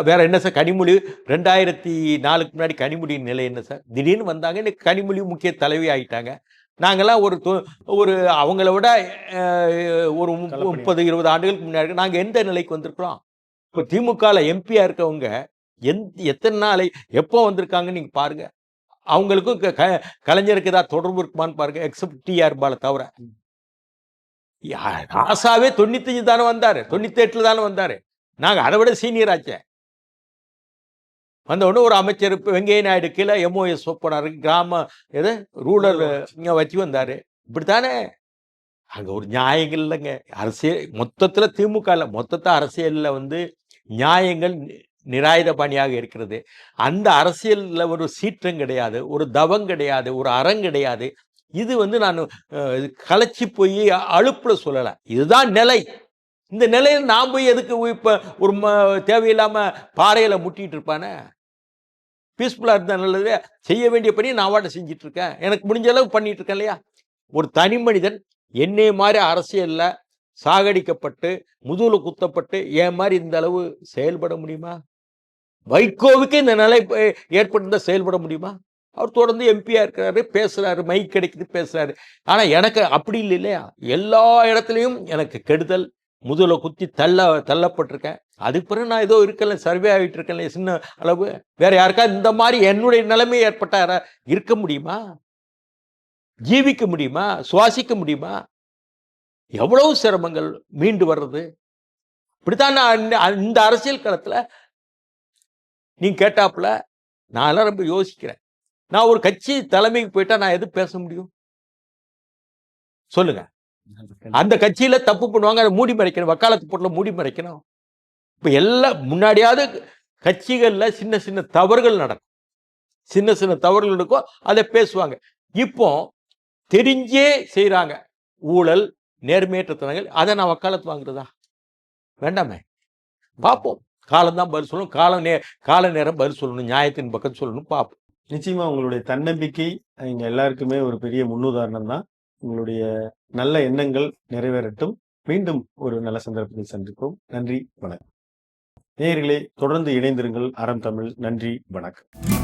Speaker 1: வேற என்ன சார்? கனிமொழி 2004க்கு முன்னாடி கனிமொழியின் நிலை என்ன சார்? திடீர்னு வந்தாங்க, இன்னைக்கு கனிமொழி முக்கிய தலைவி ஆகிட்டாங்க. நாங்கள்லாம் ஒரு அவங்கள விட ஒரு 30-20 ஆண்டுகளுக்கு முன்னாடி நாங்கள் எந்த நிலைக்கு வந்திருக்கிறோம்? இப்போ திமுகவில் எம்பியா இருக்கவங்க எத்தனை நாளை எப்போ வந்திருக்காங்கன்னு நீங்க பாருங்க. அவங்களுக்கும் கலைஞருக்கு ஏதாவது தொடர்பு இருக்குமான்னு பாருங்க, எக்ஸப்ட் டிஆர் பால தவிர. ராசாவே 95 தானே வந்தாரு, 98 தானே வந்தாரு. நாங்க அதை விட சீனியர் ஆச்சே. வந்த உடனே ஒரு அமைச்சர் வெங்கைய நாயுடு கீழே MOS போனாரு, கிராம எது ரூரல் வச்சு வந்தாரு. இப்படித்தானே. அங்க ஒரு நியாயங்கள் இல்லைங்க. அரசியல் மொத்தத்துல திமுக இல்ல, மொத்தத்தை அரசியல்ல வந்து நியாயங்கள் நிராயுதபாணியாக இருக்கிறது. அந்த அரசியல்ல ஒரு சீற்றம் கிடையாது, ஒரு தவம் கிடையாது, ஒரு அறம் கிடையாது. இது வந்து நான் களைச்சி போய் அழுப்புல சொல்லல. இதுதான் நிலை. இந்த நிலையில் நான் போய் எதுக்கு இப்ப ஒரு தேவையில்லாம பாறையில முட்டிட்டு இருப்பானே? பீஸ்ஃபுல்லா இருந்தா நல்லது. செய்ய வேண்டிய பணி நான் வாட்ட செஞ்சிட்டு இருக்கேன், எனக்கு முடிஞ்ச அளவு பண்ணிட்டு இருக்கேன் இல்லையா? ஒரு தனி மனிதன் என்னை மாதிரி அரசியல்ல சாகடிக்கப்பட்டு முதுகுல குத்தப்பட்டு என் மாதிரி இந்த அளவு செயல்பட முடியுமா? வைகோவுக்கு இந்த நிலை ஏற்பட்டிருந்தா செயல்பட முடியுமா? அவர் தொடர்ந்து எம்பியா இருக்கிறாரு, பேசுறாரு, மைக் கிடைக்குது, பேசுறாரு. ஆனா எனக்கு அப்படி இல்லை இல்லையா? எல்லா இடத்துலையும் எனக்கு கெடுதல், முதுகுல குத்தி தள்ளப்பட்டிருக்கேன். அதுக்கு பிறகு நான் ஏதோ இருக்கல, சர்வே ஆகிட்டு இருக்கேன் சின்ன அளவு. வேற யாருக்கா இந்த மாதிரி என்னுடைய நிலைமை ஏற்பட்ட இருக்க முடியுமா? ஜீவிக்க முடியுமா? சுவாசிக்க முடியுமா? எவ்வளவு சிரமங்கள் மீண்டு வர்றது. இப்படித்தான் நான் இந்த அரசியல் களத்துல நீங்க கேட்டாப்புல நான் எல்லாம் ரொம்ப யோசிக்கிறேன். நான் ஒரு கட்சி தலைமைக்கு போயிட்டா நான் எது பேச முடியும் சொல்லுங்க? அந்த கட்சியில தப்பு பண்ணுவாங்க, அதை மூடி மறைக்கணும், வக்காலத்து போட்டுல மூடி மறைக்கணும். இப்ப எல்லாம் முன்னாடியாவது கட்சிகள்ல சின்ன சின்ன தவறுகள் நடக்கும், சின்ன சின்ன தவறுகள் இருக்கும், அதை பேசுவாங்க. இப்போ தெரிஞ்சே செய்யறாங்க ஊழல், நேர்மையற்றத்தனங்கள். அதை நான் வக்காலத்து வாங்குறதா? வேண்டாமே. பார்ப்போம், காலம்தான் பதில் சொல்லணும். கால நேரம் பதில் சொல்லணும், நியாயத்தின் பக்கம் சொல்லணும். பார்ப்போம்.
Speaker 2: நிச்சயமா உங்களுடைய தன்னம்பிக்கை இங்க எல்லாருக்குமே ஒரு பெரிய முன்னுதாரணம் தான். உங்களுடைய நல்ல எண்ணங்கள் நிறைவேறட்டும். மீண்டும் ஒரு நல்ல சந்தர்ப்பத்தில் சந்திப்போம். நன்றி, வணக்கம். நேயர்களே, தொடர்ந்து இணைந்திருங்கள் அறம் தமிழ். நன்றி, வணக்கம்.